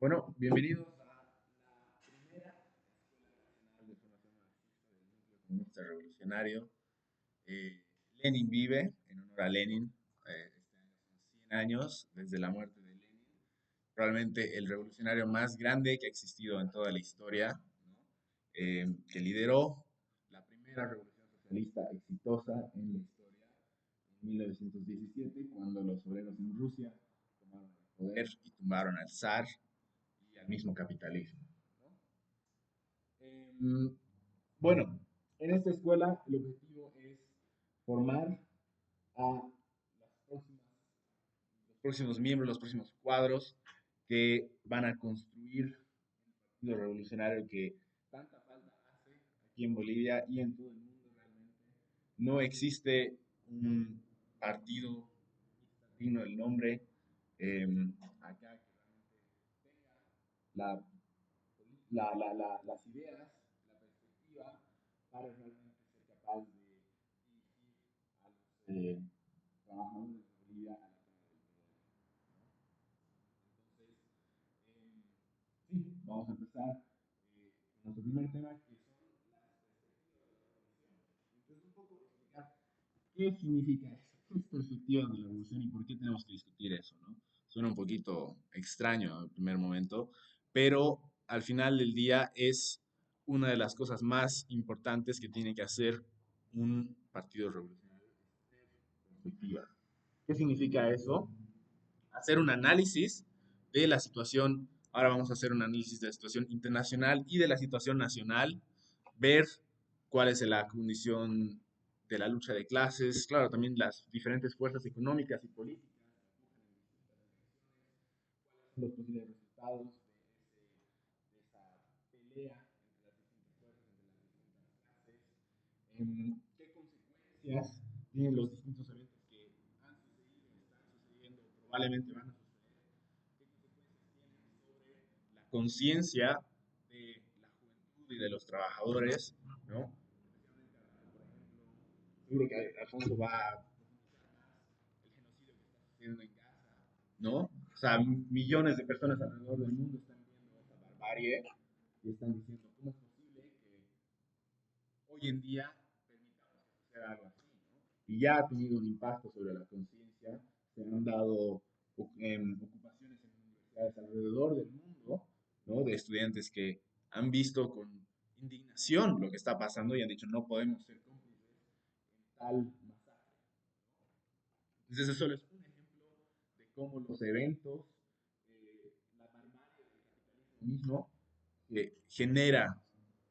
Bueno, bienvenidos a la primera Escuela Nacional de Formación Marxista del Núcleo Comunista Revolucionario. Eh, Lenin vive, en honor a Lenin. Este año son 100 años desde la muerte de Lenin. Probablemente el revolucionario más grande que ha existido en toda la historia, ¿no? Que lideró la primera revolución socialista exitosa en la historia en 1917, cuando los obreros en Rusia tomaron el poder y tumbaron al zar y al mismo capitalismo, ¿no? Em, bueno, en esta escuela el objetivo es formar a las próximas, los próximos miembros, los próximos cuadros que van a construir el partido revolucionario que tanta falta hace aquí en Bolivia y en todo el mundo realmente. No existe un partido digno del nombre acá que realmente tenga la las ideas, la perspectiva para realmente ser capaz de dirigir a los trabajadores de Bolivia a la toma del poder, ¿no? Entonces, eh, sí, vamos a empezar con nuestro primer tema, que son las perspectivas de la revolución. Entonces, un poco explicar qué significa eso, qué es perspectiva de la revolución y por qué tenemos que discutir eso, ¿no? Suena un poquito extraño en primer momento, pero al final del día es una de las cosas más importantes que tiene que hacer un partido revolucionario, es tener perspectiva. ¿Qué significa eso? Hacer un análisis de la situación, ahora vamos a hacer un análisis de la situación internacional y de la situación nacional, ver cuál es la condición de la lucha de clases, claro, también las diferentes fuerzas económicas y políticas que empujan en distintas direcciones, cuáles son los posibles resultados de esa pelea entre las distintas fuerzas, entre las distintas clases, qué consecuencias tienen los distintos eventos que han sucedido, están sucediendo, probablemente van a suceder, qué consecuencias tienen sobre la conciencia de la juventud y de los trabajadores, ¿no? Especialmente, por ejemplo, seguro que Alfonso va a profundizar más el genocidio que está sucediendo en Gaza, ¿no? O sea, millones de personas alrededor del mundo están viendo esta barbarie y están diciendo, ¿cómo es posible que hoy en día permitamos que suceda algo así, ¿no? Y ya ha tenido un impacto sobre la conciencia, se han dado ocupaciones en universidades alrededor del mundo, ¿no? De estudiantes que han visto con indignación lo que está pasando y han dicho, no podemos ser cómplices en tal masacre. Entonces, eso solo es un ejemplo de cómo los eventos, la barbarie del capitalismo mismo, genera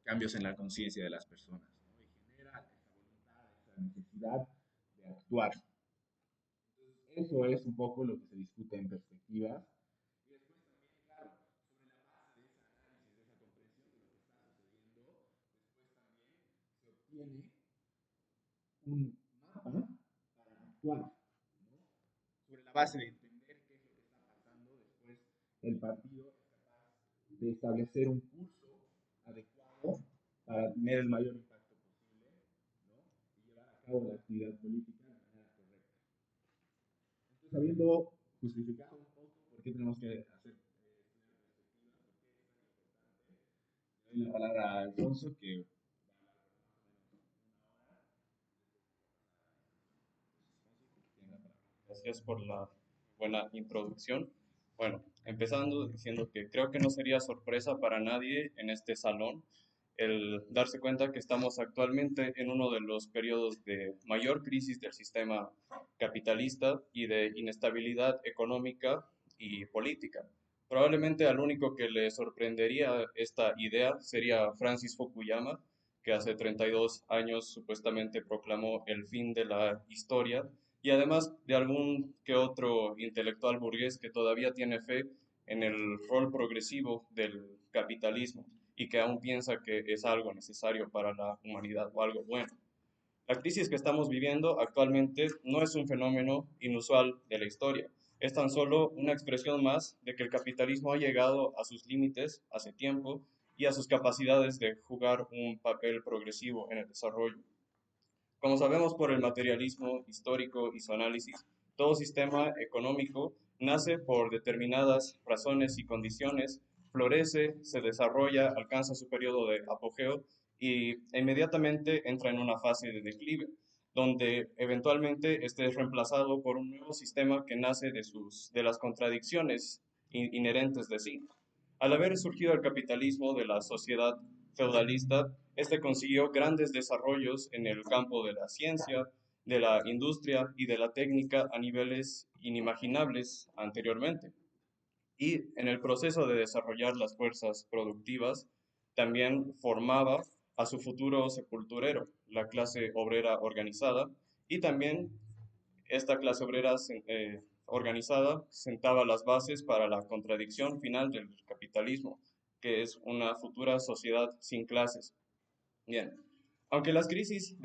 cambios en la conciencia de las personas, ¿no? Y genera esa voluntad, esa necesidad de actuar. Entonces, eso es un poco lo que se discute en perspectivas. Y después también, claro, sobre la base de ese análisis, de esa comprensión de lo que está sucediendo, después también se obtiene un mapa para actuar, ¿no? Sobre la base de entender qué es lo que está pasando, después el partido es capaz de establecer un curso adecuado para tener el mayor impacto posible, ¿no? Y llevar a cabo la actividad política de manera correcta. Entonces, habiendo justificado un poco por qué tenemos que hacer estudiar perspectiva, por qué es tan importante, le doy la palabra a Alfonso, que Gracias por la buena introducción. Bueno, empezando diciendo que creo que no sería sorpresa para nadie en este salón el darse cuenta que estamos actualmente en uno de los periodos de mayor crisis del sistema capitalista y de inestabilidad económica y política. Probablemente al único que le sorprendería esta idea sería Francis Fukuyama, que hace 32 años supuestamente proclamó el fin de la historia y además de algún que otro intelectual burgués que todavía tiene fe en el rol progresivo del capitalismo y que aún piensa que es algo necesario para la humanidad o algo bueno. La crisis que estamos viviendo actualmente no es un fenómeno inusual de la historia, es tan solo una expresión más de que el capitalismo ha llegado a sus límites hace tiempo y a sus capacidades de jugar un papel progresivo en el desarrollo. Como sabemos por el materialismo histórico y su análisis, todo sistema económico nace por determinadas razones y condiciones, florece, se desarrolla, alcanza su periodo de apogeo y inmediatamente entra en una fase de declive, donde eventualmente este es reemplazado por un nuevo sistema que nace de las contradicciones inherentes de sí. Al haber surgido el capitalismo de la sociedad feudalista, este consiguió grandes desarrollos en el campo de la ciencia, de la industria y de la técnica a niveles inimaginables anteriormente. Y en el proceso de desarrollar las fuerzas productivas, también formaba a su futuro sepulturero, la clase obrera organizada, y también esta clase obrera organizada sentaba las bases para la contradicción final del capitalismo, que es una futura sociedad sin clases. Bien, aunque las crisis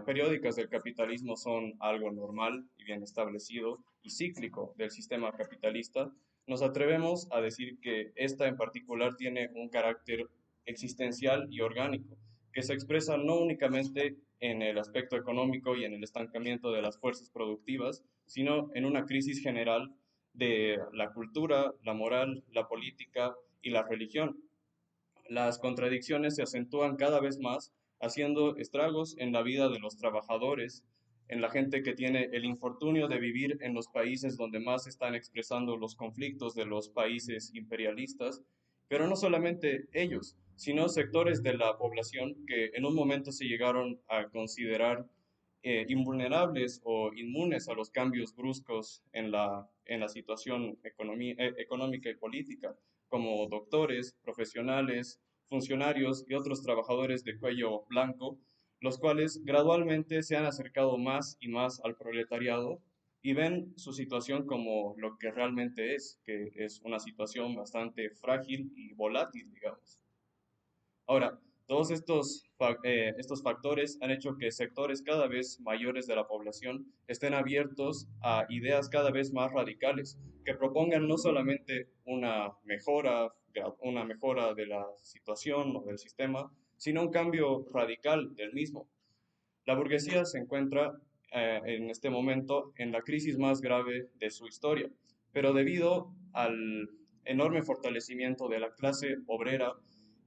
periódicas del capitalismo son algo normal y bien establecido y cíclico del sistema capitalista, nos atrevemos a decir que esta en particular tiene un carácter existencial y orgánico, que se expresa no únicamente en el aspecto económico y en el estancamiento de las fuerzas productivas, sino en una crisis general de la cultura, la moral, la política y la religión. Las contradicciones se acentúan cada vez más, haciendo estragos en la vida de los trabajadores, en la gente que tiene el infortunio de vivir en los países donde más están expresando los conflictos de los países imperialistas, pero no solamente ellos, sino sectores de la población que en un momento se llegaron a considerar invulnerables o inmunes a los cambios bruscos en la situación económica y política, como doctores, profesionales, funcionarios y otros trabajadores de cuello blanco, los cuales gradualmente se han acercado más y más al proletariado y ven su situación como lo que realmente es, que es una situación bastante frágil y volátil, digamos. Ahora, todos estos factores han hecho que sectores cada vez mayores de la población estén abiertos a ideas cada vez más radicales, que propongan no solamente una mejora de la situación o del sistema, sino un cambio radical del mismo. La burguesía se encuentra en este momento en la crisis más grave de su historia, pero debido al enorme fortalecimiento de la clase obrera,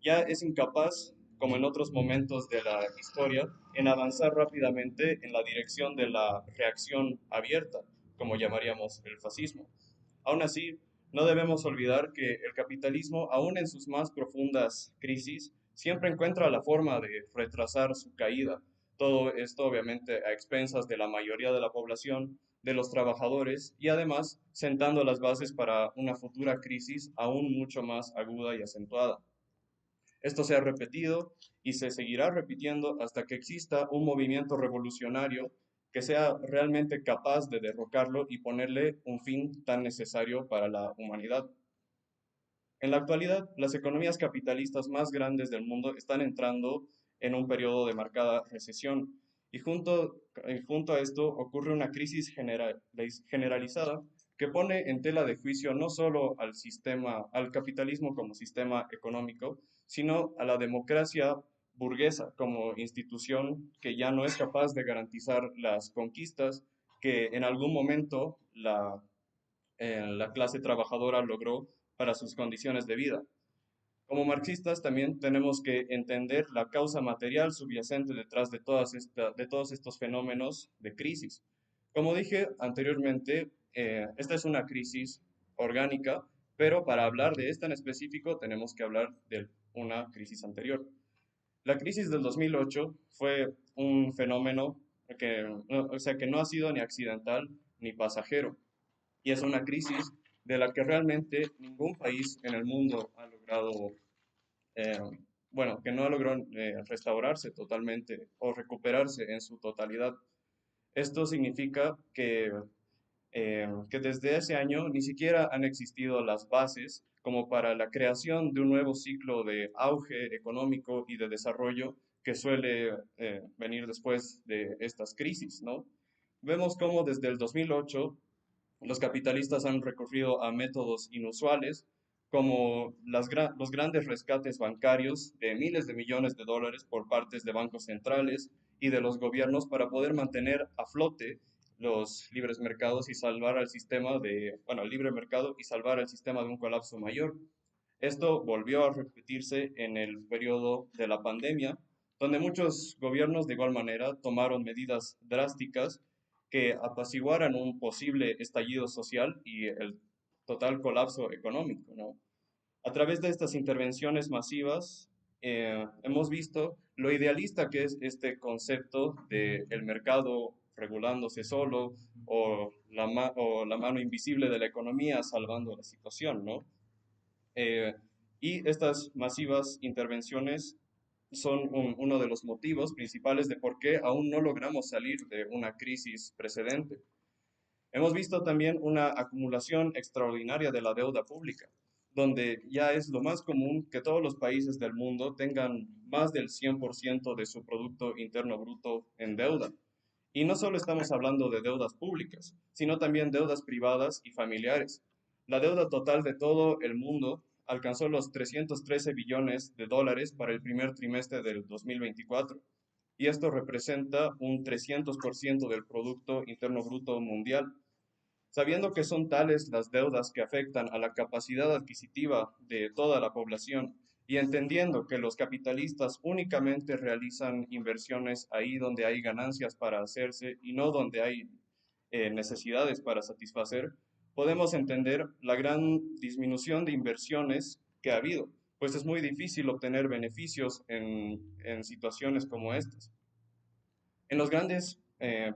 ya es incapaz, como en otros momentos de la historia, en avanzar rápidamente en la dirección de la reacción abierta, como llamaríamos el fascismo. Aún así, no debemos olvidar que el capitalismo, aún en sus más profundas crisis, siempre encuentra la forma de retrasar su caída. Todo esto obviamente a expensas de la mayoría de la población, de los trabajadores y además sentando las bases para una futura crisis aún mucho más aguda y acentuada. Esto se ha repetido y se seguirá repitiendo hasta que exista un movimiento revolucionario que sea realmente capaz de derrocarlo y ponerle un fin tan necesario para la humanidad. En la actualidad, las economías capitalistas más grandes del mundo están entrando en un periodo de marcada recesión y junto a esto ocurre una crisis generalizada que pone en tela de juicio no solo al capitalismo como sistema económico, sino a la democracia burguesa como institución que ya no es capaz de garantizar las conquistas que en algún momento la clase trabajadora logró para sus condiciones de vida. Como marxistas también tenemos que entender la causa material subyacente detrás de todos estos fenómenos de crisis. Como dije anteriormente, esta es una crisis orgánica, pero para hablar de esta en específico tenemos que hablar de una crisis anterior. La crisis del 2008 fue un fenómeno que no ha sido ni accidental ni pasajero, y es una crisis de la que realmente ningún país en el mundo ha logrado, eh, bueno, que no logró restaurarse totalmente o recuperarse en su totalidad. Esto significa que desde ese año ni siquiera han existido las bases como para la creación de un nuevo ciclo de auge económico y de desarrollo que suele venir después de estas crisis, ¿no? Vemos cómo desde el 2008 los capitalistas han recurrido a métodos inusuales como los grandes rescates bancarios de miles de millones de dólares por partes de bancos centrales y de los gobiernos para poder mantener a flote los libres mercados y salvar al sistema de, bueno, el libre mercado y salvar al sistema de un colapso mayor. Esto volvió a repetirse en el periodo de la pandemia, donde muchos gobiernos de igual manera tomaron medidas drásticas que apaciguaran un posible estallido social y el total colapso económico, ¿no? A través de estas intervenciones masivas, hemos visto lo idealista que es este concepto de el mercado regulándose solo o la mano invisible de la economía salvando la situación, ¿no? Eh, y estas masivas intervenciones son uno de los motivos principales de por qué aún no logramos salir de una crisis precedente. Hemos visto también una acumulación extraordinaria de la deuda pública, donde ya es lo más común que todos los países del mundo tengan más del 100% de su Producto Interno Bruto en deuda. Y no solo estamos hablando de deudas públicas, sino también deudas privadas y familiares. La deuda total de todo el mundo alcanzó los 313 billones de dólares para el primer trimestre del 2024, y esto representa un 300% del Producto Interno Bruto mundial. Sabiendo que son tales las deudas que afectan a la capacidad adquisitiva de toda la población y entendiendo que los capitalistas únicamente realizan inversiones ahí donde hay ganancias para hacerse y no donde hay necesidades para satisfacer, podemos entender la gran disminución de inversiones que ha habido, pues es muy difícil obtener beneficios en situaciones como estas. En los grandes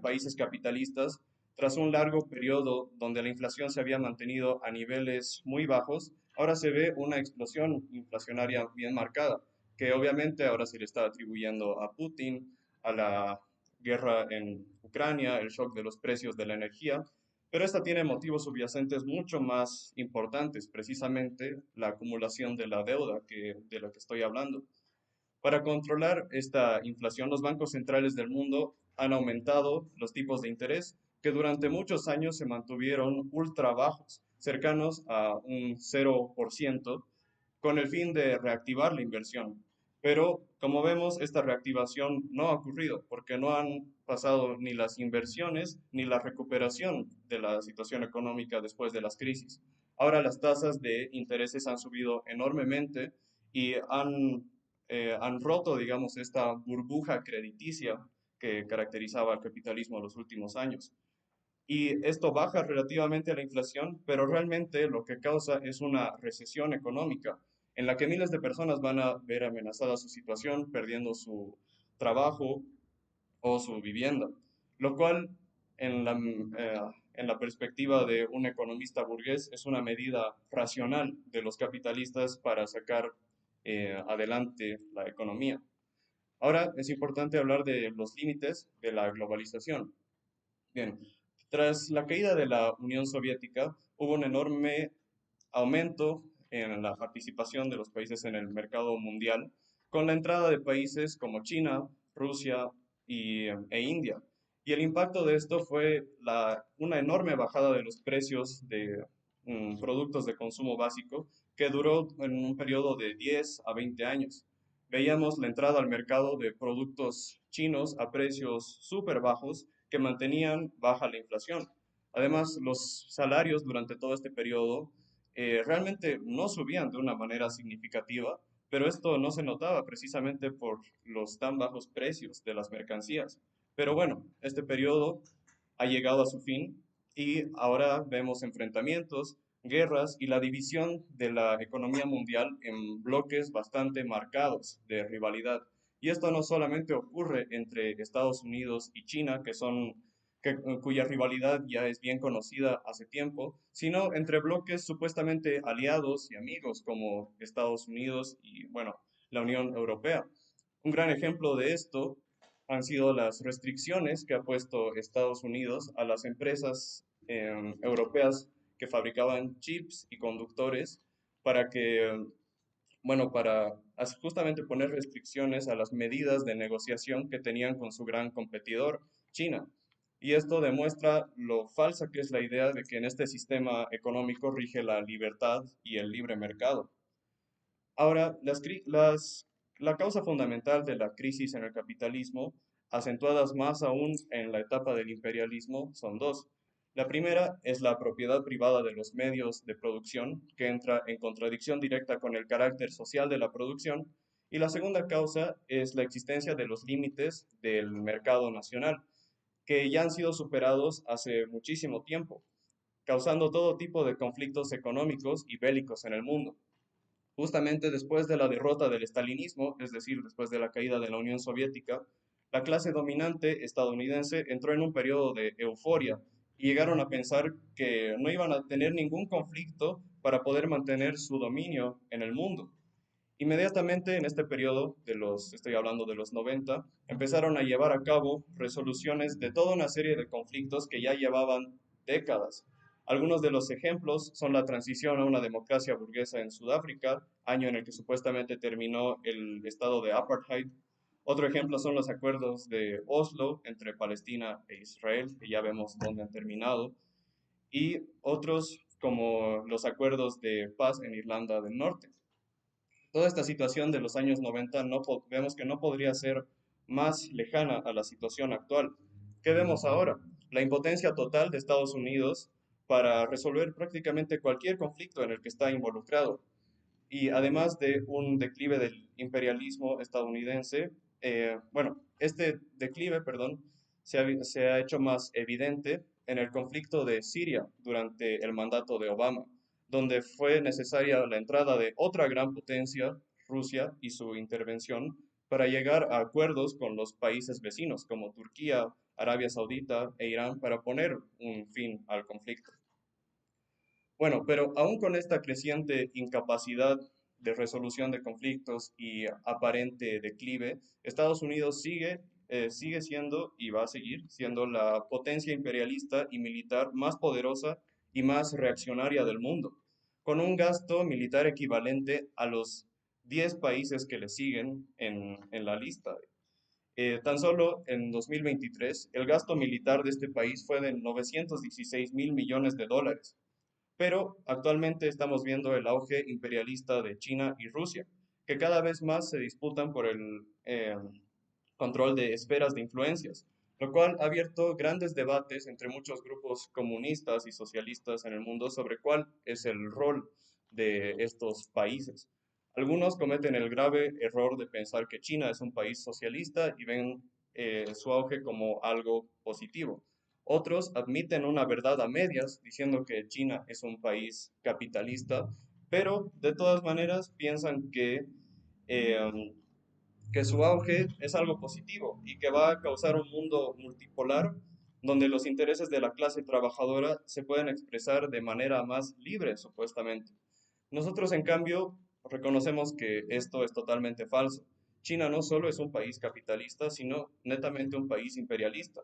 países capitalistas, tras un largo periodo donde la inflación se había mantenido a niveles muy bajos, ahora se ve una explosión inflacionaria bien marcada, que obviamente ahora se le está atribuyendo a Putin, a la guerra en Ucrania, el shock de los precios de la energía, pero esta tiene motivos subyacentes mucho más importantes, precisamente la acumulación de la deuda de la que estoy hablando. Para controlar esta inflación, los bancos centrales del mundo han aumentado los tipos de interés que durante muchos años se mantuvieron ultra bajos, cercanos a un 0%, con el fin de reactivar la inversión. Pero, como vemos, esta reactivación no ha ocurrido porque no han pasado ni las inversiones ni la recuperación de la situación económica después de las crisis. Ahora las tasas de intereses han subido enormemente y han roto, digamos, esta burbuja crediticia que caracterizaba al capitalismo en los últimos años. Y esto baja relativamente la inflación, pero realmente lo que causa es una recesión económica en la que miles de personas van a ver amenazada su situación, perdiendo su trabajo o su vivienda, lo cual en la perspectiva de un economista burgués es una medida racional de los capitalistas para sacar adelante la economía. Ahora es importante hablar de los límites de la globalización. Bien, tras la caída de la Unión Soviética, hubo un enorme aumento en la participación de los países en el mercado mundial, con la entrada de países como China, Rusia e India. Y el impacto de esto fue una enorme bajada de los precios de productos de consumo básico que duró en un periodo de 10 a 20 años. Veíamos la entrada al mercado de productos chinos a precios súper bajos que mantenían baja la inflación. Además, los salarios durante todo este periodo realmente no subían de una manera significativa, pero esto no se notaba precisamente por los tan bajos precios de las mercancías. Pero bueno, este periodo ha llegado a su fin y ahora vemos enfrentamientos, guerras y la división de la economía mundial en bloques bastante marcados de rivalidad. Y esto no solamente ocurre entre Estados Unidos y China, cuya rivalidad ya es bien conocida hace tiempo, sino entre bloques supuestamente aliados y amigos como Estados Unidos y, bueno, la Unión Europea. Un gran ejemplo de esto han sido las restricciones que ha puesto Estados Unidos a las empresas europeas que fabricaban chips y conductores para que, bueno, para justamente poner restricciones a las medidas de negociación que tenían con su gran competidor, China. Y esto demuestra lo falsa que es la idea de que en este sistema económico rige la libertad y el libre mercado. Ahora, la causa fundamental de la crisis en el capitalismo acentuadas más aún en la etapa del imperialismo, son dos. La primera es la propiedad privada de los medios de producción, que entra en contradicción directa con el carácter social de la producción, y la segunda causa es la existencia de los límites del mercado nacional, que ya han sido superados hace muchísimo tiempo, causando todo tipo de conflictos económicos y bélicos en el mundo. Justamente después de la derrota del estalinismo, es decir, después de la caída de la Unión Soviética, la clase dominante estadounidense entró en un periodo de euforia y llegaron a pensar que no iban a tener ningún conflicto para poder mantener su dominio en el mundo. Inmediatamente en este periodo, estoy hablando de los 90, empezaron a llevar a cabo resoluciones de toda una serie de conflictos que ya llevaban décadas. Algunos de los ejemplos son la transición a una democracia burguesa en Sudáfrica, año en el que supuestamente terminó el estado de apartheid. Otro ejemplo son los acuerdos de Oslo entre Palestina e Israel, que ya vemos dónde han terminado, y otros como los acuerdos de paz en Irlanda del Norte. Toda esta situación de los años 90 vemos que no podría ser más lejana a la situación actual. ¿Qué vemos ahora? La impotencia total de Estados Unidos para resolver prácticamente cualquier conflicto en el que está involucrado. Y además de un declive del imperialismo estadounidense, este declive, perdón, se ha hecho más evidente en el conflicto de Siria durante el mandato de Obama, donde fue necesaria la entrada de otra gran potencia, Rusia, y su intervención para llegar a acuerdos con los países vecinos como Turquía, Arabia Saudita e Irán para poner un fin al conflicto. Bueno, pero aún con esta creciente incapacidad de resolución de conflictos y aparente declive, Estados Unidos sigue siendo y va a seguir siendo la potencia imperialista y militar más poderosa y más reaccionaria del mundo, con un gasto militar equivalente a los 10 países que le siguen en la lista. Tan solo en 2023, el gasto militar de este país fue de 916.000 millones de dólares, pero actualmente estamos viendo el auge imperialista de China y Rusia, que cada vez más se disputan por el control de esferas de influencias, lo cual ha abierto grandes debates entre muchos grupos comunistas y socialistas en el mundo sobre cuál es el rol de estos países. Algunos cometen el grave error de pensar que China es un país socialista y ven su auge como algo positivo. Otros admiten una verdad a medias, diciendo que China es un país capitalista, pero de todas maneras piensan eh, que su auge es algo positivo y que va a causar un mundo multipolar donde los intereses de la clase trabajadora se pueden expresar de manera más libre, supuestamente. Nosotros, en cambio, reconocemos que esto es totalmente falso. China no solo es un país capitalista, sino netamente un país imperialista.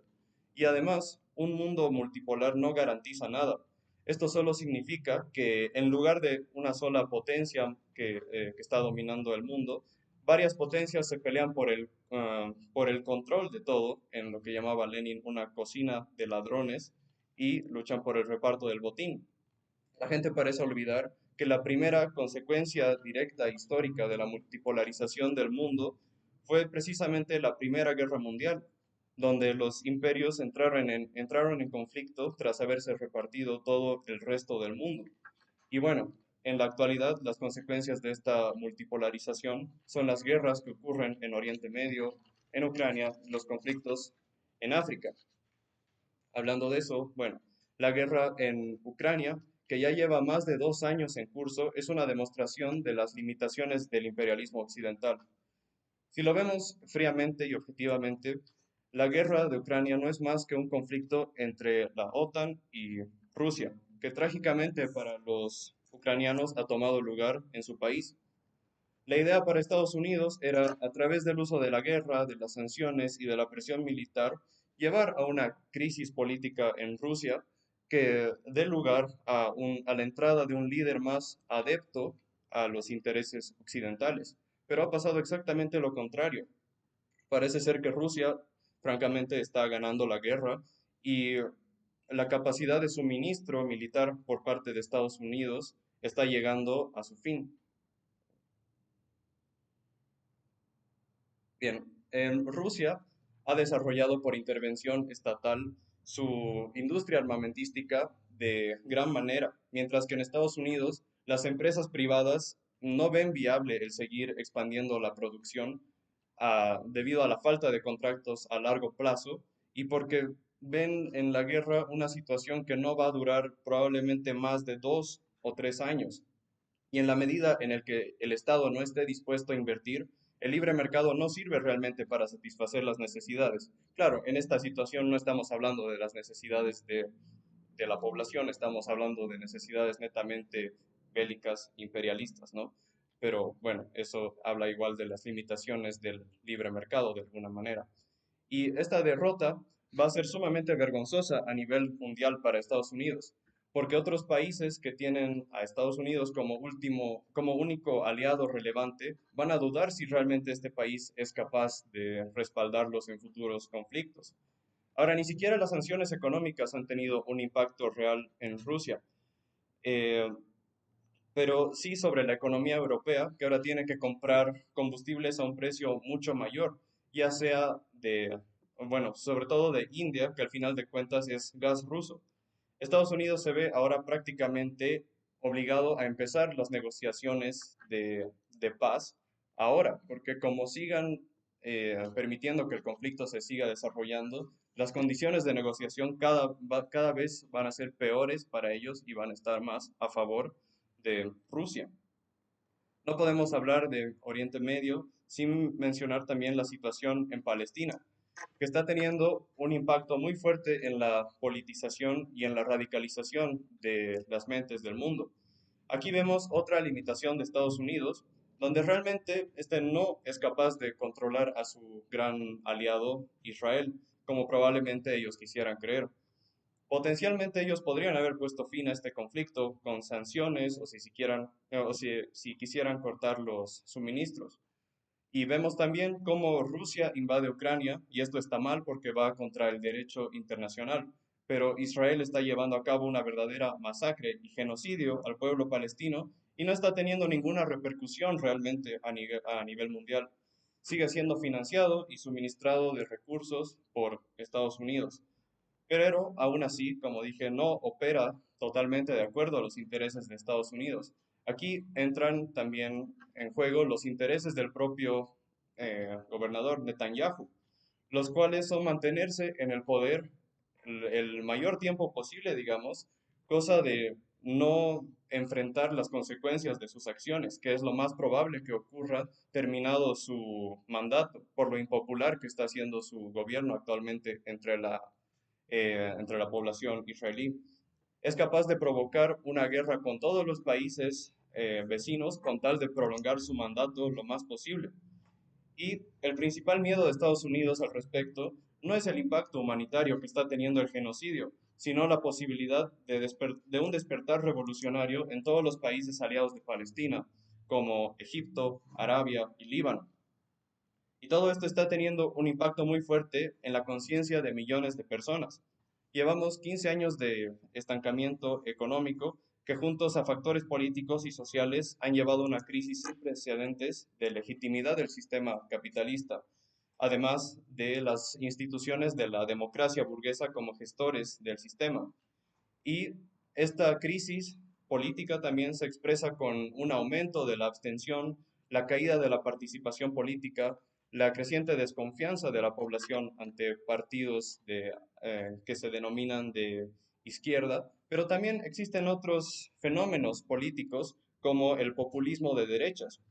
Y además, un mundo multipolar no garantiza nada. Esto solo significa que en lugar de una sola potencia que está dominando el mundo, varias potencias se pelean por el control de todo, en lo que llamaba Lenin una cocina de ladrones, y luchan por el reparto del botín. La gente parece olvidar que la primera consecuencia directa e histórica de la multipolarización del mundo fue precisamente la Primera Guerra Mundial, donde los imperios entraron en conflicto tras haberse repartido todo el resto del mundo. Y bueno, en la actualidad las consecuencias de esta multipolarización son las guerras que ocurren en Oriente Medio, en Ucrania, los conflictos en África. Hablando de eso, bueno, la guerra en Ucrania, que ya lleva más de 2 años en curso, es una demostración de las limitaciones del imperialismo occidental. Si lo vemos fríamente y objetivamente, la guerra de Ucrania no es más que un conflicto entre la OTAN y Rusia, que trágicamente para los ucranianos ha tomado lugar en su país. La idea para Estados Unidos era, a través del uso de la guerra, de las sanciones y de la presión militar, llevar a una crisis política en Rusia que dé lugar a la entrada de un líder más adepto a los intereses occidentales. Pero ha pasado exactamente lo contrario. Parece ser que Rusia, francamente, está ganando la guerra y la capacidad de suministro militar por parte de Estados Unidos está llegando a su fin. Bien, en Rusia ha desarrollado por intervención estatal su industria armamentística de gran manera, mientras que en Estados Unidos las empresas privadas no ven viable el seguir expandiendo la producción debido a la falta de contratos a largo plazo y porque ven en la guerra una situación que no va a durar probablemente más de 2 o 3 años. Y en la medida en el que el Estado no esté dispuesto a invertir, el libre mercado no sirve realmente para satisfacer las necesidades. Claro, en esta situación no estamos hablando de las necesidades de la población, estamos hablando de necesidades netamente bélicas, imperialistas, ¿no? Pero bueno, eso habla igual de las limitaciones del libre mercado de alguna manera. Y esta derrota va a ser sumamente vergonzosa a nivel mundial para Estados Unidos, porque otros países que tienen a Estados Unidos como como único aliado relevante, van a dudar si realmente este país es capaz de respaldarlos en futuros conflictos. Ahora, ni siquiera las sanciones económicas han tenido un impacto real en Rusia. Eh, pero sí sobre la economía europea, que ahora tiene que comprar combustibles a un precio mucho mayor, ya sea bueno, sobre todo de India, que al final de cuentas es gas ruso. Estados Unidos se ve ahora prácticamente obligado a empezar las negociaciones de paz ahora, porque como sigan permitiendo que el conflicto se siga desarrollando, las condiciones de negociación cada vez van a ser peores para ellos y van a estar más a favor de Rusia. No podemos hablar de Oriente Medio sin mencionar también la situación en Palestina, que está teniendo un impacto muy fuerte en la politización y en la radicalización de las mentes del mundo. Aquí vemos otra limitación de Estados Unidos, donde realmente este no es capaz de controlar a su gran aliado Israel, como probablemente ellos quisieran creer. Potencialmente ellos podrían haber puesto fin a este conflicto con sanciones o si quisieran cortar los suministros. Y vemos también cómo Rusia invade Ucrania, y esto está mal porque va contra el derecho internacional, pero Israel está llevando a cabo una verdadera masacre y genocidio al pueblo palestino y no está teniendo ninguna repercusión realmente a nivel mundial. Sigue siendo financiado y suministrado de recursos por Estados Unidos, pero aún así, como dije, no opera totalmente de acuerdo a los intereses de Estados Unidos. Aquí entran también en juego los intereses del propio gobernador Netanyahu, los cuales son mantenerse en el poder el mayor tiempo posible, digamos, cosa de no enfrentar las consecuencias de sus acciones, que es lo más probable que ocurra terminado su mandato, por lo impopular que está haciendo su gobierno actualmente entre la población israelí. Es capaz de provocar una guerra con todos los países vecinos con tal de prolongar su mandato lo más posible. Y el principal miedo de Estados Unidos al respecto no es el impacto humanitario que está teniendo el genocidio, sino la posibilidad de un despertar revolucionario en todos los países aliados de Palestina, como Egipto, Arabia y Líbano. Y todo esto está teniendo un impacto muy fuerte en la conciencia de millones de personas. Llevamos 15 años de estancamiento económico que juntos a factores políticos y sociales han llevado a una crisis sin precedentes de legitimidad del sistema capitalista, además de las instituciones de la democracia burguesa como gestores del sistema. Y esta crisis política también se expresa con un aumento de la abstención, la caída de la participación política, la creciente desconfianza de la población ante partidos que se denominan de izquierda, pero también existen otros fenómenos políticos como el populismo de derechas,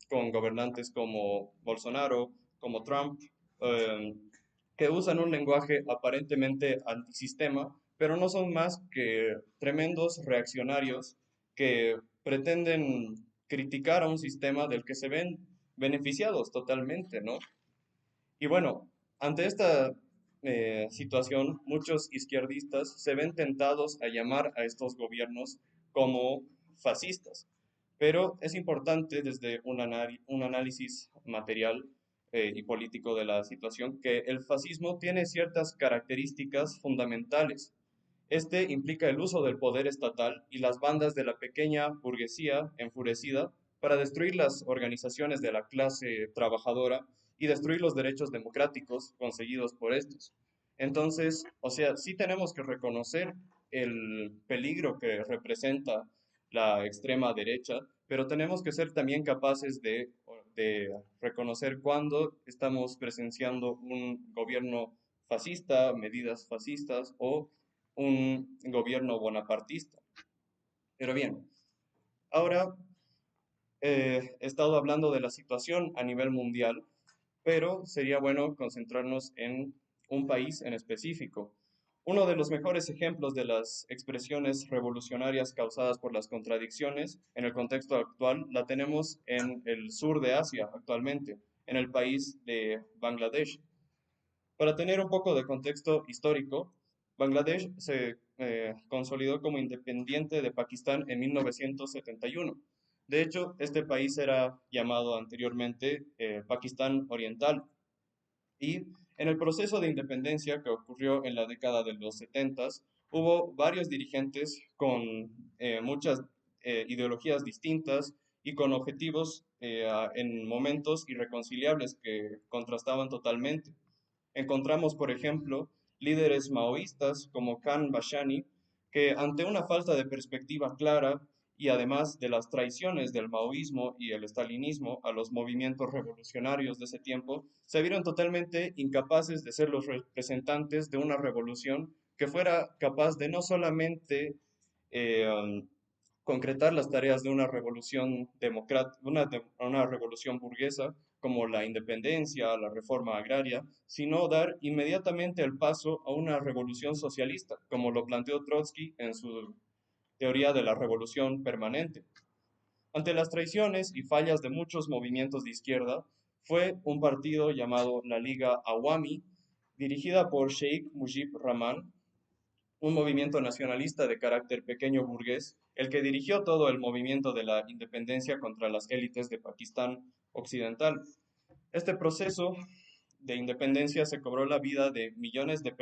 con gobernantes como Bolsonaro, como Trump, eh, que usan un lenguaje aparentemente antisistema, pero no son más que tremendos reaccionarios que pretenden criticar a un sistema del que se ven beneficiados totalmente, ¿no? Y bueno, ante esta situación, muchos izquierdistas se ven tentados a llamar a estos gobiernos como fascistas, pero es importante desde un análisis material y político de la situación que el fascismo tiene ciertas características fundamentales. Este implica el uso del poder estatal y las bandas de la pequeña burguesía enfurecida para destruir las organizaciones de la clase trabajadora y destruir los derechos democráticos conseguidos por estos. Entonces, o sea, sí tenemos que reconocer el peligro que representa la extrema derecha, pero tenemos que ser también capaces de reconocer cuando estamos presenciando un gobierno fascista, medidas fascistas o un gobierno bonapartista. Pero bien, ahora he estado hablando de la situación a nivel mundial, pero sería bueno concentrarnos en un país en específico. Uno de los mejores ejemplos de las expresiones revolucionarias causadas por las contradicciones en el contexto actual la tenemos en el sur de Asia actualmente, en el país de Bangladesh. Para tener un poco de contexto histórico, Bangladesh se consolidó como independiente de Pakistán en 1971. De hecho, este país era llamado anteriormente Pakistán Oriental. Y en el proceso de independencia que ocurrió en la década de los 70, hubo varios dirigentes con muchas ideologías distintas y con objetivos en momentos irreconciliables que contrastaban totalmente. Encontramos, por ejemplo, líderes maoístas como Khan Bashani, que ante una falta de perspectiva clara y además de las traiciones del maoísmo y el estalinismo a los movimientos revolucionarios de ese tiempo, se vieron totalmente incapaces de ser los representantes de una revolución que fuera capaz de no solamente eh, concretar las tareas de una revolución democrática, una revolución burguesa, como la independencia, la reforma agraria, sino dar inmediatamente el paso a una revolución socialista, como lo planteó Trotsky en su teoría de la revolución permanente. Ante las traiciones y fallas de muchos movimientos de izquierda, fue un partido llamado la Liga Awami, dirigida por Sheikh Mujib Rahman, un movimiento nacionalista de carácter pequeño burgués, el que dirigió todo el movimiento de la independencia contra las élites de Pakistán occidental. Este proceso de independencia se cobró la vida de millones de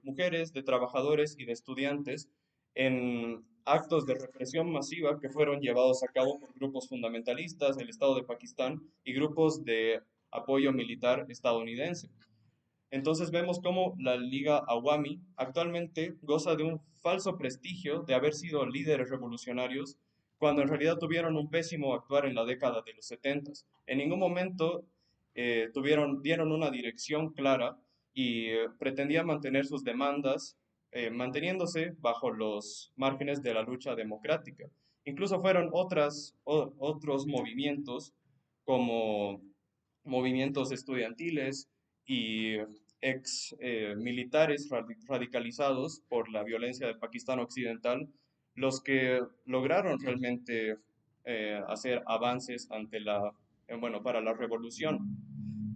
mujeres, de trabajadores y de estudiantes en actos de represión masiva que fueron llevados a cabo por grupos fundamentalistas del Estado de Pakistán y grupos de apoyo militar estadounidense. Entonces vemos cómo la Liga Awami actualmente goza de un falso prestigio de haber sido líderes revolucionarios, cuando en realidad tuvieron un pésimo actuar en la década de los 70. En ningún momento dieron una dirección clara y pretendían mantener sus demandas, manteniéndose bajo los márgenes de la lucha democrática. Incluso fueron otros movimientos como movimientos estudiantiles y ex militares radicalizados por la violencia de Pakistán Occidental, los que lograron realmente hacer avances bueno, para la revolución.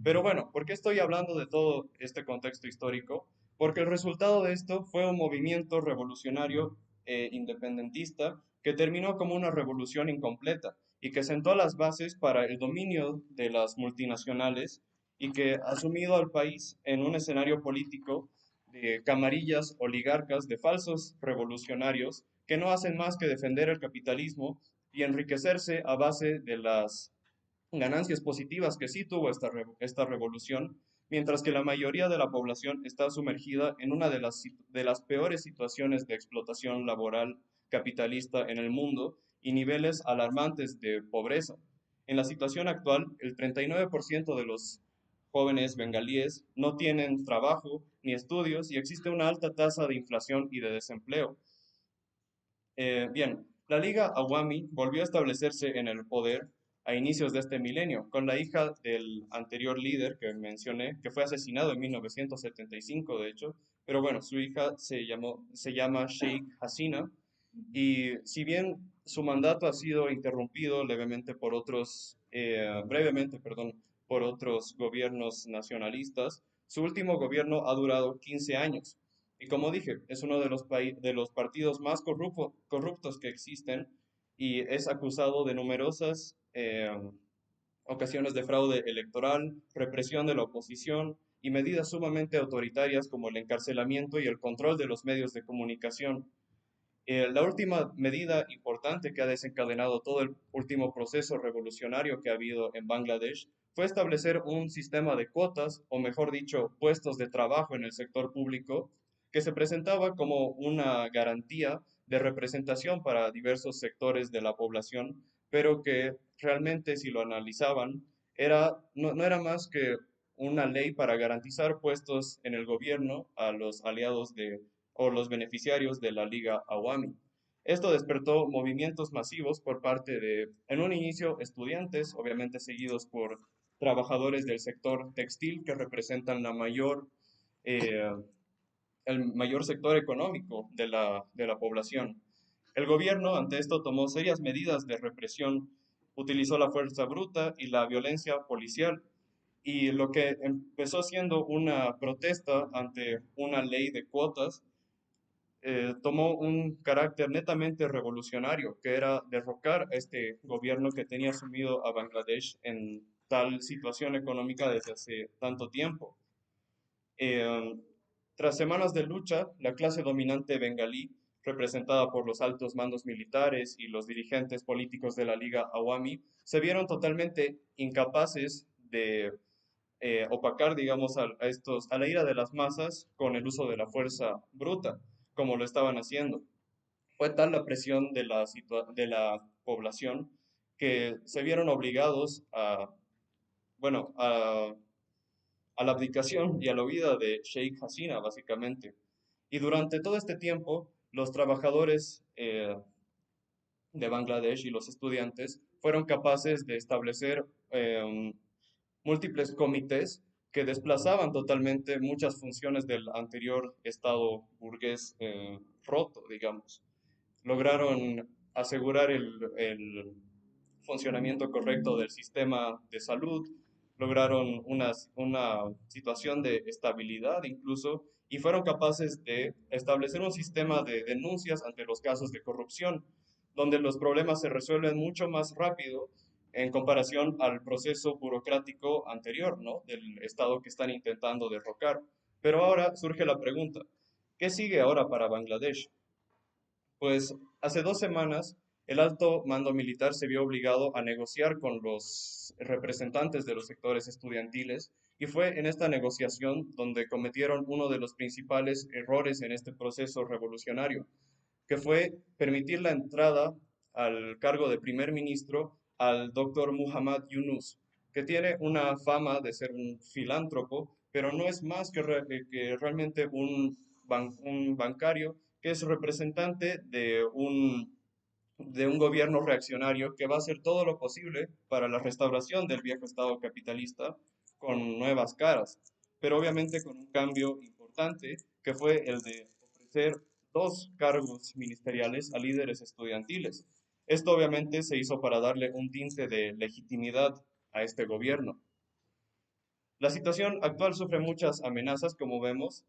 Pero bueno, ¿por qué estoy hablando de todo este contexto histórico? Porque el resultado de esto fue un movimiento revolucionario independentista que terminó como una revolución incompleta y que sentó las bases para el dominio de las multinacionales y que ha sumido al país en un escenario político de camarillas oligarcas, de falsos revolucionarios que no hacen más que defender el capitalismo y enriquecerse a base de las ganancias positivas que sí tuvo esta revolución, mientras que la mayoría de la población está sumergida en una de las peores situaciones de explotación laboral capitalista en el mundo y niveles alarmantes de pobreza. En la situación actual, el 39% de los jóvenes bengalíes no tienen trabajo ni estudios y existe una alta tasa de inflación y de desempleo. Bien, la Liga Awami volvió a establecerse en el poder a inicios de este milenio, con la hija del anterior líder que mencioné, que fue asesinado en 1975, de hecho, pero bueno, su hija se llama Sheikh Hasina, y si bien su mandato ha sido interrumpido brevemente, perdón, por otros gobiernos nacionalistas, su último gobierno ha durado 15 años. Y como dije, es uno de de los partidos más corruptos que existen y es acusado de numerosas ocasiones de fraude electoral, represión de la oposición y medidas sumamente autoritarias como el encarcelamiento y el control de los medios de comunicación. La última medida importante que ha desencadenado todo el último proceso revolucionario que ha habido en Bangladesh fue establecer un sistema de cuotas, o mejor dicho, puestos de trabajo en el sector público, que se presentaba como una garantía de representación para diversos sectores de la población, pero que realmente si lo analizaban, no era más que una ley para garantizar puestos en el gobierno a los aliados o los beneficiarios de la Liga Awami. Esto despertó movimientos masivos por parte de, en un inicio, estudiantes, obviamente seguidos por trabajadores del sector textil que representan eh, el mayor sector económico de la población. El gobierno, ante esto, tomó serias medidas de represión, utilizó la fuerza bruta y la violencia policial, y lo que empezó siendo una protesta ante una ley de cuotas tomó un carácter netamente revolucionario, que era derrocar a este gobierno que tenía sumido a Bangladesh en tal situación económica desde hace tanto tiempo. Eh, Tras semanas de lucha, la clase dominante bengalí, representada por los altos mandos militares y los dirigentes políticos de la Liga Awami, se vieron totalmente incapaces de opacar, digamos, a la ira de las masas con el uso de la fuerza bruta, como lo estaban haciendo. Fue tal la presión de la población que se vieron obligados bueno, a la abdicación y a la huida de Sheikh Hasina, básicamente. Y durante todo este tiempo, los trabajadores de Bangladesh y los estudiantes fueron capaces de establecer múltiples comités que desplazaban totalmente muchas funciones del anterior estado burgués roto, digamos. Lograron asegurar el funcionamiento correcto del sistema de salud, lograron una situación de estabilidad incluso, y fueron capaces de establecer un sistema de denuncias ante los casos de corrupción, donde los problemas se resuelven mucho más rápido en comparación al proceso burocrático anterior, ¿no? Del Estado que están intentando derrocar. Pero ahora surge la pregunta, ¿qué sigue ahora para Bangladesh? Pues hace 2 semanas el alto mando militar se vio obligado a negociar con los representantes de los sectores estudiantiles, y fue en esta negociación donde cometieron uno de los principales errores en este proceso revolucionario, que fue permitir la entrada al cargo de primer ministro al doctor Muhammad Yunus, que tiene una fama de ser un filántropo, pero no es más que realmente un bancario que es representante de un gobierno reaccionario que va a hacer todo lo posible para la restauración del viejo Estado capitalista con nuevas caras, pero obviamente con un cambio importante que fue el de ofrecer 2 cargos ministeriales a líderes estudiantiles. Esto obviamente se hizo para darle un tinte de legitimidad a este gobierno. La situación actual sufre muchas amenazas, como vemos,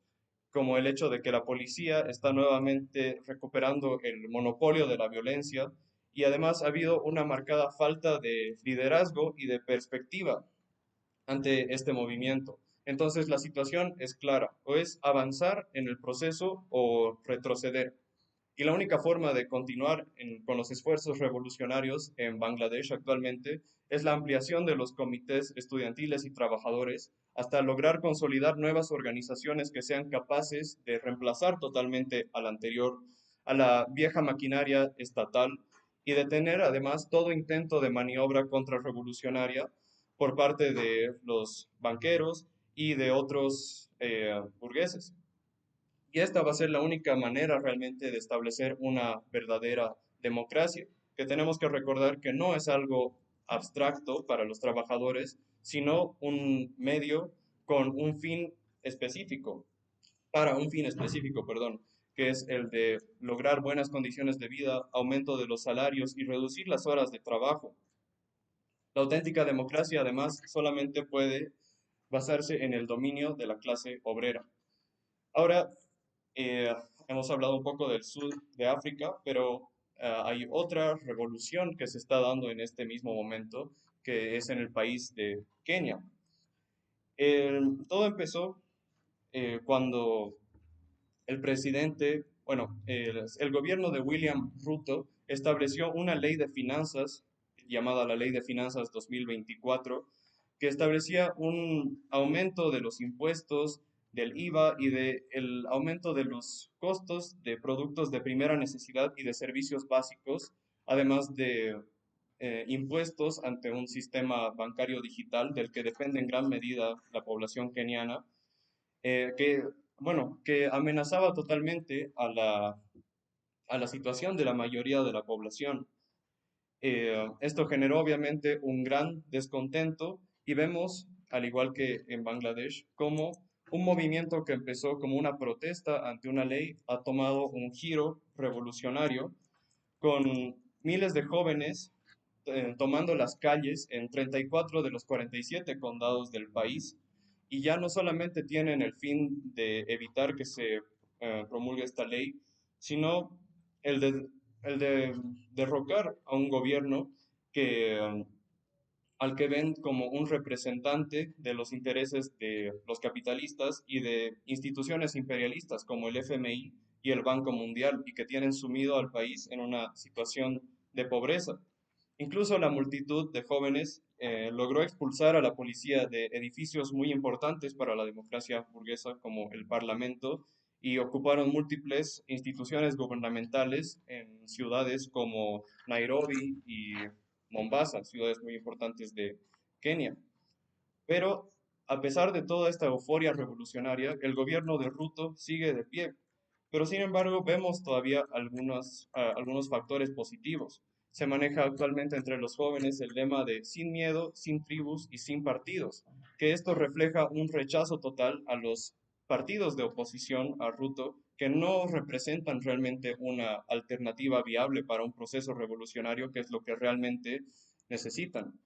como el hecho de que la policía está nuevamente recuperando el monopolio de la violencia, y además ha habido una marcada falta de liderazgo y de perspectiva ante este movimiento. Entonces la situación es clara, o es avanzar en el proceso o retroceder. Y la única forma de continuar con los esfuerzos revolucionarios en Bangladesh actualmente es la ampliación de los comités estudiantiles y trabajadores hasta lograr consolidar nuevas organizaciones que sean capaces de reemplazar totalmente a la anterior, a la vieja maquinaria estatal, y detener además todo intento de maniobra contrarrevolucionaria por parte de los banqueros y de otros burgueses. Y esta va a ser la única manera realmente de establecer una verdadera democracia, que tenemos que recordar que no es algo abstracto para los trabajadores, sino un medio con un fin específico, para un fin específico, perdón, que es el de lograr buenas condiciones de vida, aumento de los salarios y reducir las horas de trabajo. La auténtica democracia, además, solamente puede basarse en el dominio de la clase obrera. Ahora, eh, hemos hablado un poco del sur de África, pero hay otra revolución que se está dando en este mismo momento, que es en el país de Kenia. Todo empezó cuando el presidente bueno, el gobierno de William Ruto estableció una ley de finanzas llamada la Ley de Finanzas 2024, que establecía un aumento de los impuestos, del IVA y del aumento de los costos de productos de primera necesidad y de servicios básicos, además de impuestos ante un sistema bancario digital del que depende en gran medida la población keniana, que, bueno, que amenazaba totalmente a la situación de la mayoría de la población. Esto generó obviamente un gran descontento y vemos, al igual que en Bangladesh, cómo un movimiento que empezó como una protesta ante una ley ha tomado un giro revolucionario con miles de jóvenes tomando las calles en 34 de los 47 condados del país y ya no solamente tienen el fin de evitar que se promulgue esta ley, sino el de, el de derrocar a un gobierno que, al que ven como un representante de los intereses de los capitalistas y de instituciones imperialistas como el FMI y el Banco Mundial y que tienen sumido al país en una situación de pobreza. Incluso la multitud de jóvenes logró expulsar a la policía de edificios muy importantes para la democracia burguesa como el Parlamento y ocuparon múltiples instituciones gubernamentales en ciudades como Nairobi y Mombasa, ciudades muy importantes de Kenia. Pero a pesar de toda esta euforia revolucionaria, el gobierno de Ruto sigue de pie. Pero sin embargo, vemos todavía algunos factores positivos. Se maneja actualmente entre los jóvenes el lema de sin miedo, sin tribus y sin partidos, que esto refleja un rechazo total a los partidos de oposición a Ruto que no representan realmente una alternativa viable para un proceso revolucionario, que es lo que realmente necesitan.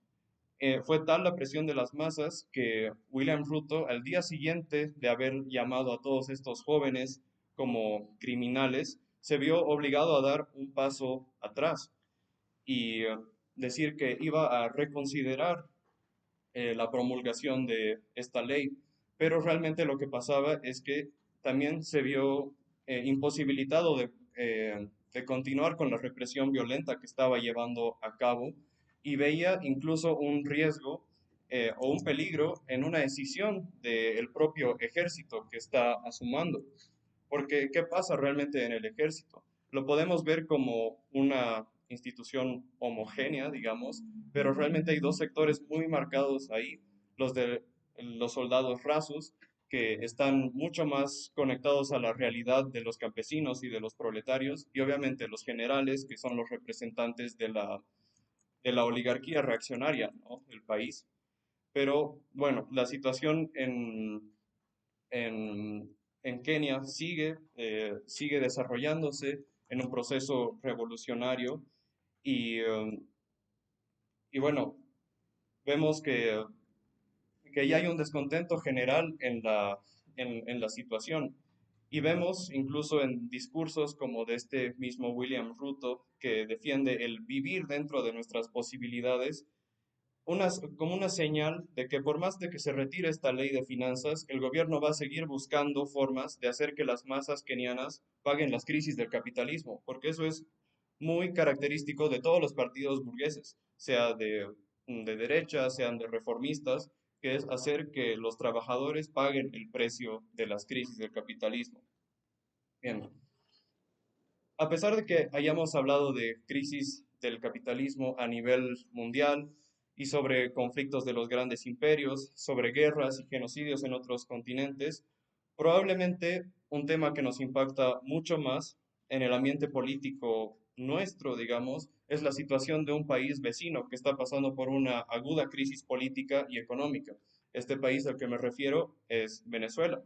Fue tal la presión de las masas que William Ruto, al día siguiente de haber llamado a todos estos jóvenes como criminales, se vio obligado a dar un paso atrás y decir que iba a reconsiderar la promulgación de esta ley. Pero realmente lo que pasaba es que también se vio imposibilitado de continuar con la represión violenta que estaba llevando a cabo y veía incluso un riesgo o un peligro en una decisión del propio ejército que está asumando. Porque, ¿qué pasa realmente en el ejército? Lo podemos ver como una institución homogénea, digamos, pero realmente hay dos sectores muy marcados ahí, los de los soldados rasos, que están mucho más conectados a la realidad de los campesinos y de los proletarios, y obviamente los generales, que son los representantes de la oligarquía reaccionaria, ¿no?, del país. Pero bueno, la situación en Kenia sigue desarrollándose en un proceso revolucionario y, y bueno, vemos que ya hay un descontento general en la situación. Y vemos incluso en discursos como de este mismo William Ruto, que defiende el vivir dentro de nuestras posibilidades, como una señal de que por más de que se retire esta ley de finanzas, el gobierno va a seguir buscando formas de hacer que las masas kenianas paguen las crisis del capitalismo, porque eso es muy característico de todos los partidos burgueses, sea de derecha, sean de reformistas, que es hacer que los trabajadores paguen el precio de las crisis del capitalismo. Bien, a pesar de que hayamos hablado de crisis del capitalismo a nivel mundial y sobre conflictos de los grandes imperios, sobre guerras y genocidios en otros continentes, probablemente un tema que nos impacta mucho más en el ambiente político nuestro, digamos, es la situación de un país vecino que está pasando por una aguda crisis política y económica. Este país al que me refiero es Venezuela.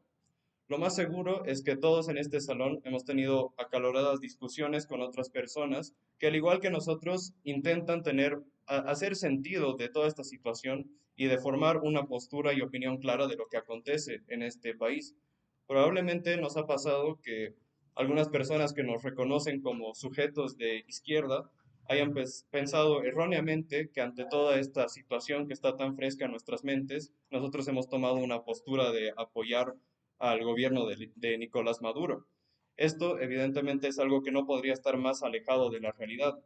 Lo más seguro es que todos en este salón hemos tenido acaloradas discusiones con otras personas que, al igual que nosotros, intentan hacer sentido de toda esta situación y de formar una postura y opinión clara de lo que acontece en este país. Probablemente nos ha pasado que algunas personas que nos reconocen como sujetos de izquierda hayan pensado erróneamente que ante toda esta situación que está tan fresca en nuestras mentes, nosotros hemos tomado una postura de apoyar al gobierno de Nicolás Maduro. Esto evidentemente es algo que no podría estar más alejado de la realidad,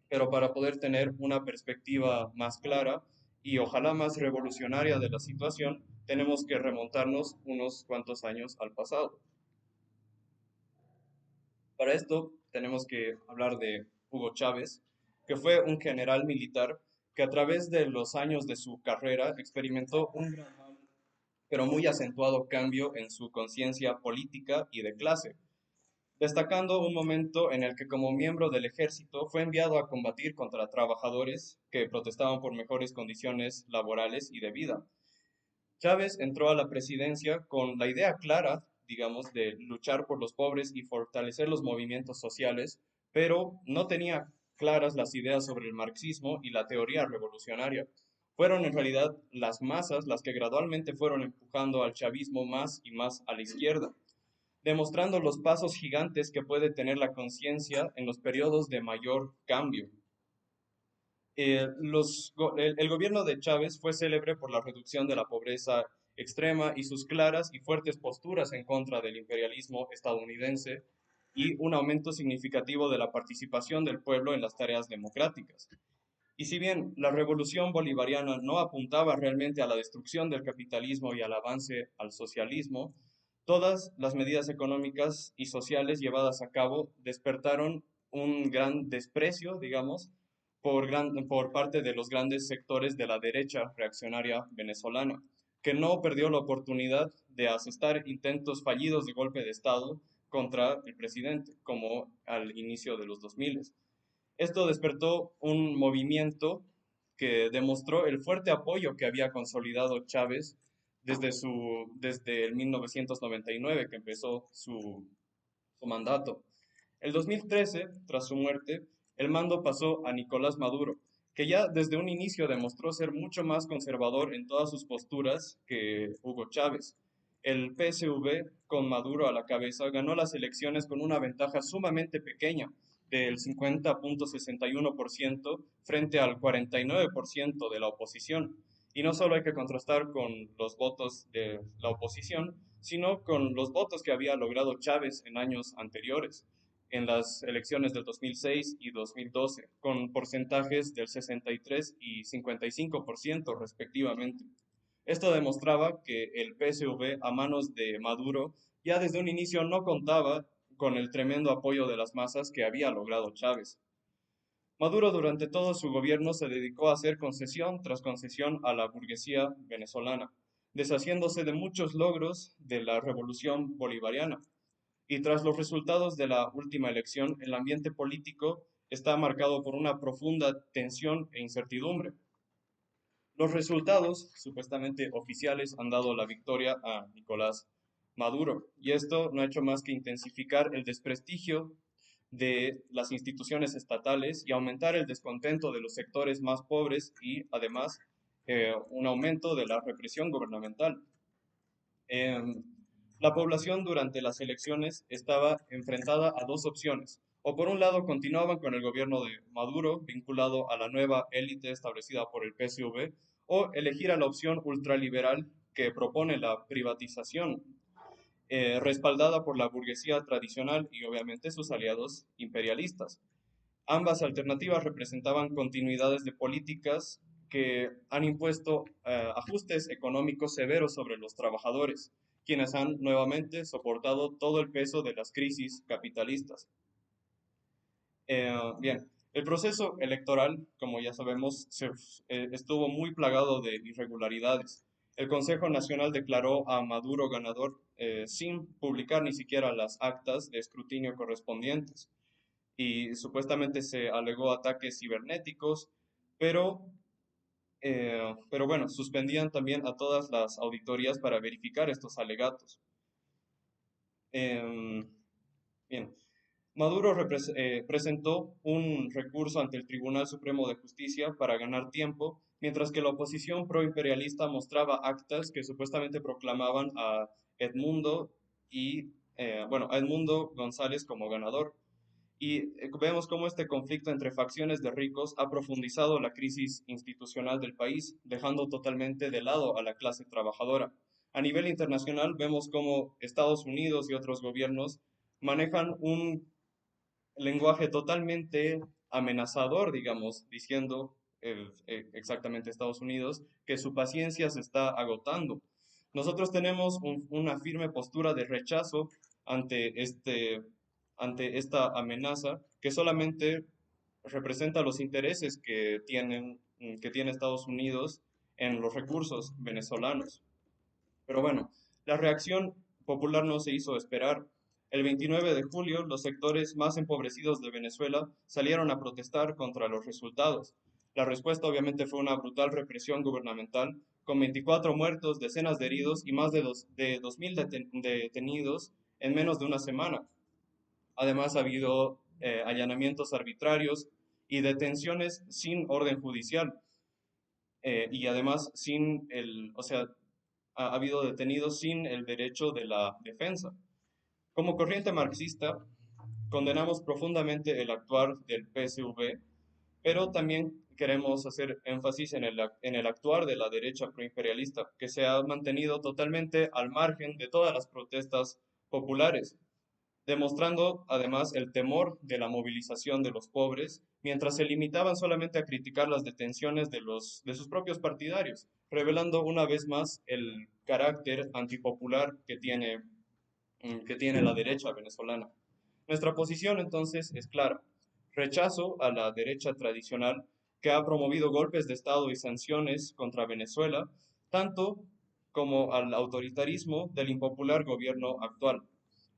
pero para poder tener una perspectiva más clara y ojalá más revolucionaria de la situación, tenemos que remontarnos unos cuantos años al pasado. Para esto tenemos que hablar de Hugo Chávez, que fue un general militar que a través de los años de su carrera experimentó un gradual pero muy acentuado cambio en su conciencia política y de clase, destacando un momento en el que como miembro del ejército fue enviado a combatir contra trabajadores que protestaban por mejores condiciones laborales y de vida. Chávez entró a la presidencia con la idea clara, digamos, de luchar por los pobres y fortalecer los movimientos sociales, pero no tenía claras las ideas sobre el marxismo y la teoría revolucionaria. Fueron en realidad las masas las que gradualmente fueron empujando al chavismo más y más a la izquierda, demostrando los pasos gigantes que puede tener la conciencia en los periodos de mayor cambio. El gobierno de Chávez fue célebre por la reducción de la pobreza extrema y sus claras y fuertes posturas en contra del imperialismo estadounidense y un aumento significativo de la participación del pueblo en las tareas democráticas. Y si bien la revolución bolivariana no apuntaba realmente a la destrucción del capitalismo y al avance al socialismo, todas las medidas económicas y sociales llevadas a cabo despertaron un gran desprecio, digamos, por parte de los grandes sectores de la derecha reaccionaria venezolana, que no perdió la oportunidad de asestar intentos fallidos de golpe de Estado contra el presidente, como al inicio de los 2000. Esto despertó un movimiento que demostró el fuerte apoyo que había consolidado Chávez desde el 1999, que empezó su mandato. El 2013, tras su muerte, el mando pasó a Nicolás Maduro, que ya desde un inicio demostró ser mucho más conservador en todas sus posturas que Hugo Chávez. El PSV, con Maduro a la cabeza, ganó las elecciones con una ventaja sumamente pequeña, del 50.61% frente al 49% de la oposición. Y no solo hay que contrastar con los votos de la oposición, sino con los votos que había logrado Chávez en años anteriores, en las elecciones del 2006 y 2012, con porcentajes del 63 y 55% respectivamente. Esto demostraba que el PSV a manos de Maduro ya desde un inicio no contaba con el tremendo apoyo de las masas que había logrado Chávez. Maduro durante todo su gobierno se dedicó a hacer concesión tras concesión a la burguesía venezolana, deshaciéndose de muchos logros de la revolución bolivariana. Y tras los resultados de la última elección, el ambiente político está marcado por una profunda tensión e incertidumbre. Los resultados, supuestamente oficiales, han dado la victoria a Nicolás Maduro, y esto no ha hecho más que intensificar el desprestigio de las instituciones estatales y aumentar el descontento de los sectores más pobres y además un aumento de la represión gubernamental. Em, la población durante las elecciones estaba enfrentada a dos opciones. O por un lado continuaban con el gobierno de Maduro, vinculado a la nueva élite establecida por el PSV, o elegir a la opción ultraliberal que propone la privatización, respaldada por la burguesía tradicional y obviamente sus aliados imperialistas. Ambas alternativas representaban continuidades de políticas que han impuesto ajustes económicos severos sobre los trabajadores, quienes han nuevamente soportado todo el peso de las crisis capitalistas. Bien, el proceso electoral, como ya sabemos, estuvo muy plagado de irregularidades. El Consejo Nacional declaró a Maduro ganador sin publicar ni siquiera las actas de escrutinio correspondientes y supuestamente se alegó ataques cibernéticos, pero, pero bueno, suspendían también a todas las auditorías para verificar estos alegatos. Bien, Maduro presentó un recurso ante el Tribunal Supremo de Justicia para ganar tiempo, mientras que la oposición proimperialista mostraba actas que supuestamente proclamaban a Edmundo a Edmundo González como ganador. Y vemos cómo este conflicto entre facciones de ricos ha profundizado la crisis institucional del país, dejando totalmente de lado a la clase trabajadora. A nivel internacional vemos cómo Estados Unidos y otros gobiernos manejan un lenguaje totalmente amenazador, digamos, diciendo exactamente Estados Unidos que su paciencia se está agotando. Nosotros tenemos una firme postura de rechazo ante, ante esta amenaza que solamente representa los intereses que tiene Estados Unidos en los recursos venezolanos. Pero bueno, la reacción popular no se hizo esperar. El 29 de julio, los sectores más empobrecidos de Venezuela salieron a protestar contra los resultados. La respuesta obviamente fue una brutal represión gubernamental, con 24 muertos, decenas de heridos y más de 2.000 detenidos en menos de una semana. Además, ha habido allanamientos arbitrarios y detenciones sin orden judicial. Y además o sea, ha habido detenidos sin el derecho de la defensa. Como corriente marxista, condenamos profundamente el actuar del PSV, pero también queremos hacer énfasis en el actuar de la derecha proimperialista, que se ha mantenido totalmente al margen de todas las protestas populares, demostrando además el temor de la movilización de los pobres, mientras se limitaban solamente a criticar las detenciones de sus propios partidarios, revelando una vez más el carácter antipopular que tiene la derecha venezolana. Nuestra posición entonces es clara: rechazo a la derecha tradicional que ha promovido golpes de Estado y sanciones contra Venezuela, tanto como al autoritarismo del impopular gobierno actual.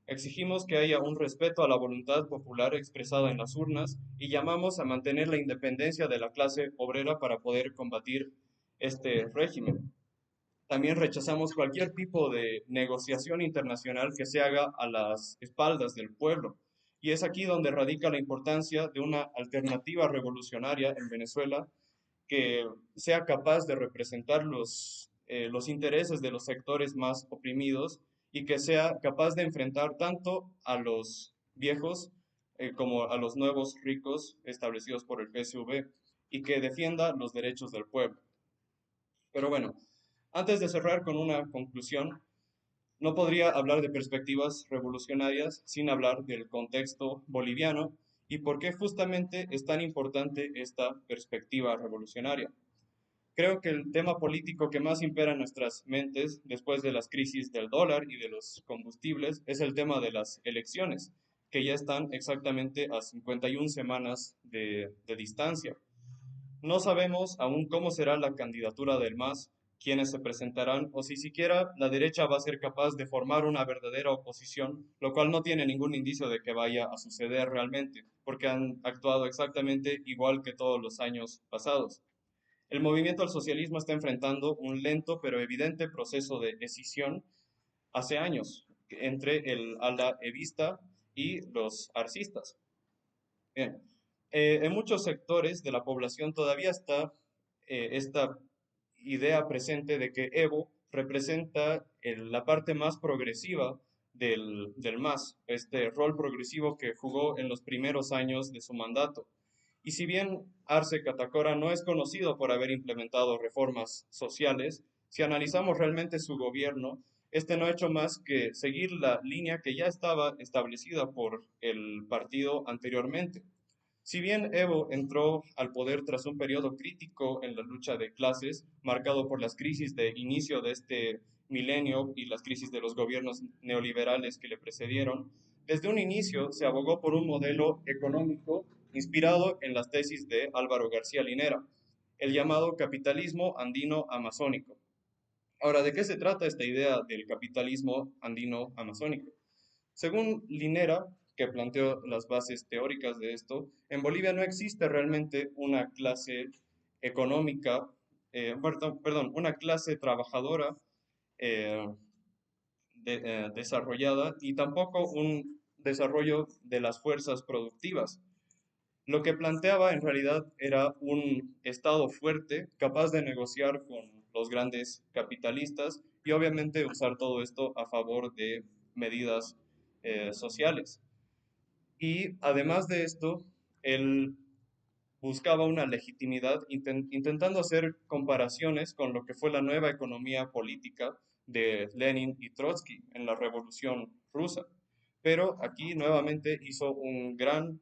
Exigimos que haya un respeto a la voluntad popular expresada en las urnas y llamamos a mantener la independencia de la clase obrera para poder combatir este régimen. También rechazamos cualquier tipo de negociación internacional que se haga a las espaldas del pueblo. Y es aquí donde radica la importancia de una alternativa revolucionaria en Venezuela que sea capaz de representar los intereses de los sectores más oprimidos y que sea capaz de enfrentar tanto a los viejos como a los nuevos ricos establecidos por el PSV y que defienda los derechos del pueblo. Pero bueno, antes de cerrar con una conclusión, no podría hablar de perspectivas revolucionarias sin hablar del contexto boliviano y por qué justamente es tan importante esta perspectiva revolucionaria. Creo que el tema político que más impera en nuestras mentes después de las crisis del dólar y de los combustibles es el tema de las elecciones, que ya están exactamente a 51 semanas de distancia. No sabemos aún cómo será la candidatura del MAS, quiénes se presentarán o si siquiera la derecha va a ser capaz de formar una verdadera oposición, lo cual no tiene ningún indicio de que vaya a suceder realmente, porque han actuado exactamente igual que todos los años pasados. El movimiento al socialismo está enfrentando un lento pero evidente proceso de escisión hace años entre el ala evista y los arcistas. Bien, en muchos sectores de la población todavía está esta idea presente de que Evo representa la parte más progresiva del MAS, este rol progresivo que jugó en los primeros años de su mandato. Y si bien Arce Catacora no es conocido por haber implementado reformas sociales, si analizamos realmente su gobierno, este no ha hecho más que seguir la línea que ya estaba establecida por el partido anteriormente. Si bien Evo entró al poder tras un periodo crítico en la lucha de clases, marcado por las crisis de inicio de este milenio y las crisis de los gobiernos neoliberales que le precedieron, desde un inicio se abogó por un modelo económico inspirado en las tesis de Álvaro García Linera, el llamado capitalismo andino amazónico. Ahora, ¿de qué se trata esta idea del capitalismo andino amazónico? Según Linera, que planteó las bases teóricas de esto, en Bolivia no existe realmente una clase económica, perdón, una clase trabajadora eh, desarrollada y tampoco un desarrollo de las fuerzas productivas. Lo que planteaba en realidad era un Estado fuerte, capaz de negociar con los grandes capitalistas y obviamente usar todo esto a favor de medidas sociales. Y además de esto, él buscaba una legitimidad intentando hacer comparaciones con lo que fue la nueva economía política de Lenin y Trotsky en la Revolución Rusa. pero aquí nuevamente hizo un gran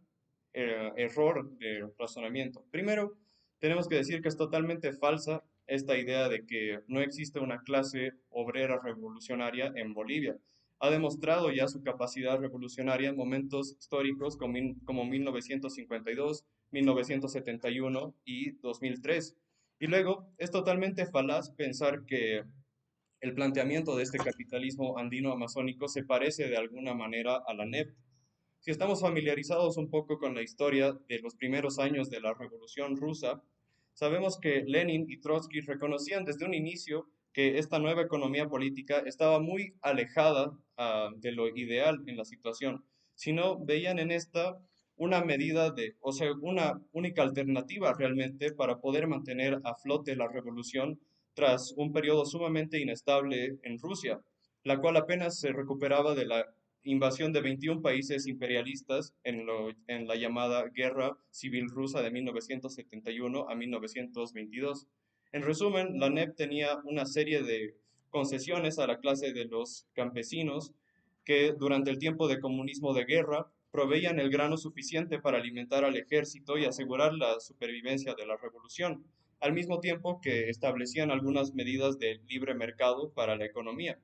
error de razonamiento. Primero, tenemos que decir que es totalmente falsa esta idea de que no existe una clase obrera revolucionaria en Bolivia. Ha demostrado ya su capacidad revolucionaria en momentos históricos como 1952, 1971 y 2003. Y luego, es totalmente falaz pensar que el planteamiento de este capitalismo andino-amazónico se parece de alguna manera a la NEP. Si estamos familiarizados un poco con la historia de los primeros años de la Revolución Rusa, sabemos que Lenin y Trotsky reconocían desde un inicio que esta nueva economía política estaba muy alejada de lo ideal en la situación, sino veían en esta una medida de, o sea, una única alternativa realmente para poder mantener a flote la revolución tras un periodo sumamente inestable en Rusia, la cual apenas se recuperaba de la invasión de 21 países imperialistas en la llamada Guerra Civil Rusa de 1971 a 1922. En resumen, la NEP tenía una serie de concesiones a la clase de los campesinos que durante el tiempo de comunismo de guerra proveían el grano suficiente para alimentar al ejército y asegurar la supervivencia de la revolución, al mismo tiempo que establecían algunas medidas de libre mercado para la economía.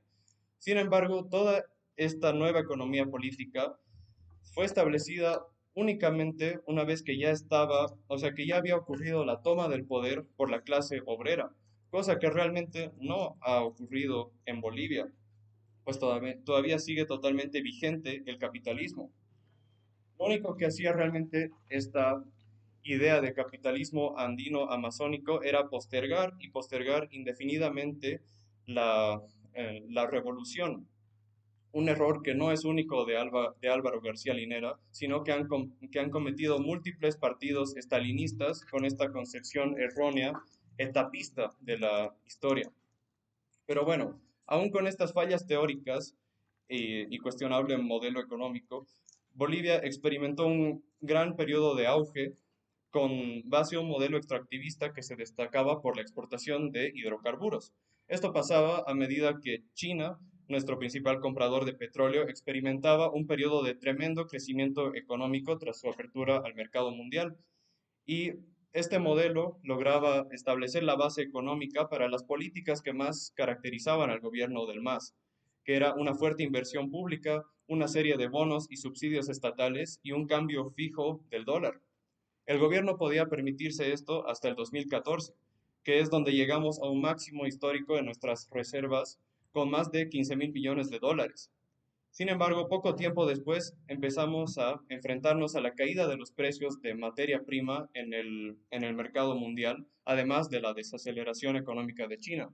Sin embargo, toda esta nueva economía política fue establecida únicamente una vez que ya estaba, o sea, que ya había ocurrido la toma del poder por la clase obrera, cosa que realmente no ha ocurrido en Bolivia, pues todavía sigue totalmente vigente el capitalismo. Lo único que hacía realmente esta idea de capitalismo andino-amazónico era postergar y postergar indefinidamente la revolución. Un error que no es único de Álvaro García Linera, sino que han cometido múltiples partidos estalinistas con esta concepción errónea, etapista de la historia. Pero bueno, aún con estas fallas teóricas y cuestionable modelo económico, Bolivia experimentó un gran periodo de auge con base a un modelo extractivista que se destacaba por la exportación de hidrocarburos. Esto pasaba a medida que China, nuestro principal comprador de petróleo, experimentaba un periodo de tremendo crecimiento económico tras su apertura al mercado mundial. Y este modelo lograba establecer la base económica para las políticas que más caracterizaban al gobierno del MAS, que era una fuerte inversión pública, una serie de bonos y subsidios estatales y un cambio fijo del dólar. El gobierno podía permitirse esto hasta el 2014, que es donde llegamos a un máximo histórico en nuestras reservas con más de 15.000 millones de dólares. Sin embargo, poco tiempo después empezamos a enfrentarnos a la caída de los precios de materia prima en el mercado mundial, además de la desaceleración económica de China.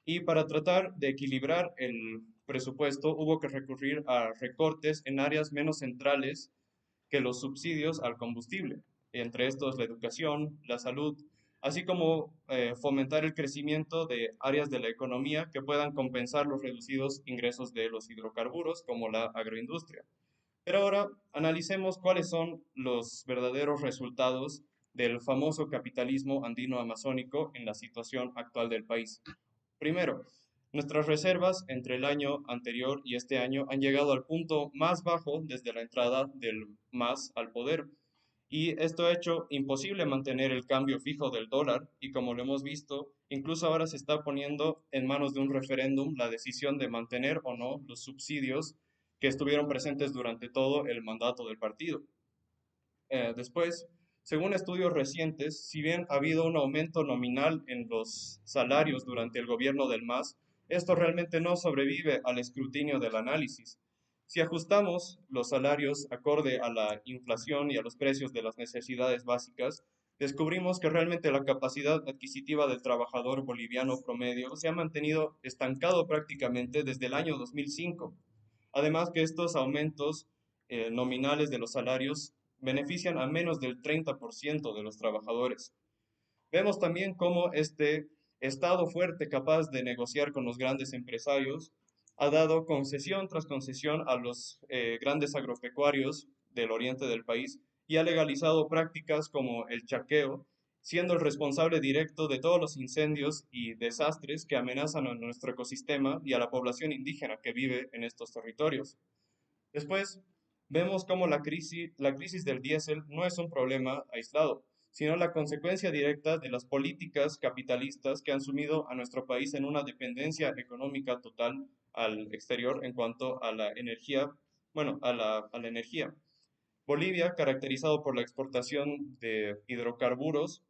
Y para tratar de equilibrar el presupuesto hubo que recurrir a recortes en áreas menos centrales que los subsidios al combustible, entre estos la educación, la salud, así como fomentar el crecimiento de áreas de la economía que puedan compensar los reducidos ingresos de los hidrocarburos, como la agroindustria. Pero ahora analicemos cuáles son los verdaderos resultados del famoso capitalismo andino-amazónico en la situación actual del país. Primero, nuestras reservas entre el año anterior y este año han llegado al punto más bajo desde la entrada del MAS al poder. Y esto ha hecho imposible mantener el cambio fijo del dólar y como lo hemos visto, incluso ahora se está poniendo en manos de un referéndum la decisión de mantener o no los subsidios que estuvieron presentes durante todo el mandato del partido. Después, según estudios recientes, si bien ha habido un aumento nominal en los salarios durante el gobierno del MAS, esto realmente no sobrevive al escrutinio del análisis. Si ajustamos los salarios acorde a la inflación y a los precios de las necesidades básicas, descubrimos que realmente la capacidad adquisitiva del trabajador boliviano promedio se ha mantenido estancado prácticamente desde el año 2005. Además que estos aumentos nominales de los salarios benefician a menos del 30% de los trabajadores. Vemos también cómo este Estado fuerte capaz de negociar con los grandes empresarios ha dado concesión tras concesión a los grandes agropecuarios del oriente del país y ha legalizado prácticas como el chaqueo, siendo el responsable directo de todos los incendios y desastres que amenazan a nuestro ecosistema y a la población indígena que vive en estos territorios. Después, vemos cómo la crisis del diésel no es un problema aislado, sino la consecuencia directa de las políticas capitalistas que han sumido a nuestro país en una dependencia económica total al exterior en cuanto a la energía, bueno, a la energía. Bolivia, caracterizado por la exportación de hidrocarburos,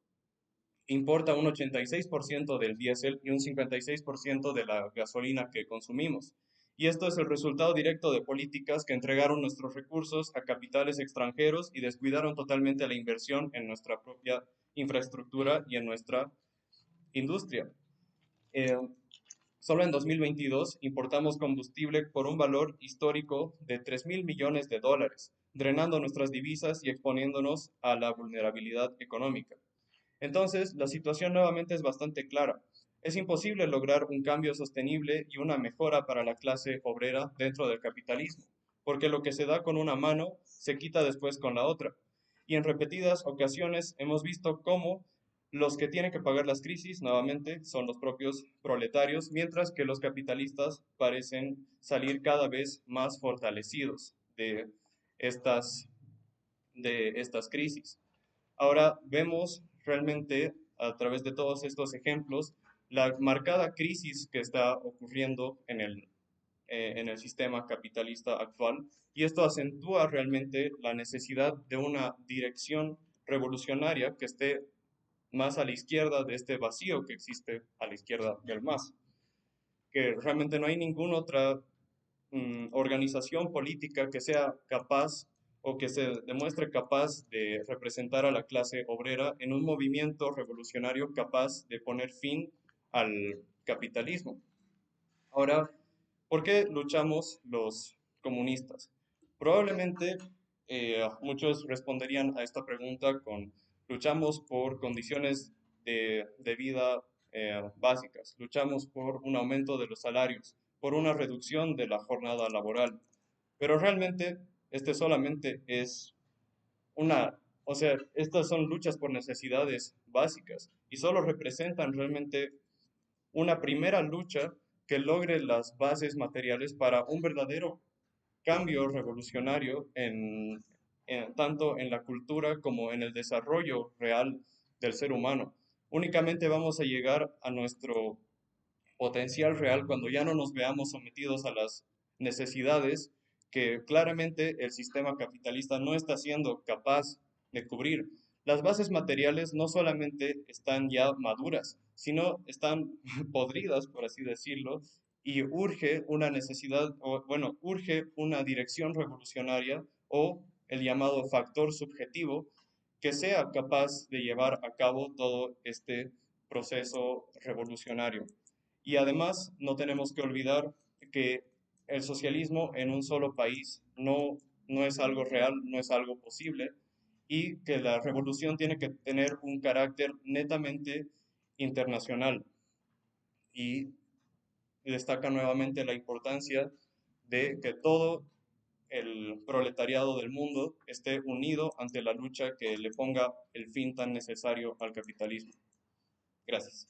importa un 86% del diésel y un 56% de la gasolina que consumimos. Y esto es el resultado directo de políticas que entregaron nuestros recursos a capitales extranjeros y descuidaron totalmente la inversión en nuestra propia infraestructura y en nuestra industria. Eh, Solo en 2022 importamos combustible por un valor histórico de 3.000 millones de dólares, drenando nuestras divisas y exponiéndonos a la vulnerabilidad económica. Entonces, la situación nuevamente es bastante clara. Es imposible lograr un cambio sostenible y una mejora para la clase obrera dentro del capitalismo, porque lo que se da con una mano se quita después con la otra. Y en repetidas ocasiones hemos visto cómo los que tienen que pagar las crisis nuevamente son los propios proletarios, mientras que los capitalistas parecen salir cada vez más fortalecidos estas, de estas crisis. Ahora vemos realmente a través de todos estos ejemplos la marcada crisis que está ocurriendo en el sistema capitalista actual y esto acentúa realmente la necesidad de una dirección revolucionaria que esté más a la izquierda de este vacío que existe a la izquierda del MAS, que realmente no hay ninguna otra organización política que sea capaz o que se demuestre capaz de representar a la clase obrera en un movimiento revolucionario capaz de poner fin al capitalismo. Ahora, ¿por qué luchamos los comunistas? Probablemente muchos responderían a esta pregunta con luchamos por condiciones de vida básicas, luchamos por un aumento de los salarios, por una reducción de la jornada laboral, pero realmente este solamente es o sea, estas son luchas por necesidades básicas y solo representan realmente una primera lucha que logre las bases materiales para un verdadero cambio revolucionario tanto en la cultura como en el desarrollo real del ser humano. Únicamente vamos a llegar a nuestro potencial real cuando ya no nos veamos sometidos a las necesidades que claramente el sistema capitalista no está siendo capaz de cubrir. Las bases materiales no solamente están ya maduras, sino están podridas, por así decirlo, y urge una necesidad, o bueno, urge una dirección revolucionaria o el llamado factor subjetivo que sea capaz de llevar a cabo todo este proceso revolucionario. Y además, no tenemos que olvidar que el socialismo en un solo país no es algo real, no es algo posible, y que la revolución tiene que tener un carácter netamente internacional. Y destaca nuevamente la importancia de que todo el proletariado del mundo esté unido ante la lucha que le ponga el fin tan necesario al capitalismo. Gracias.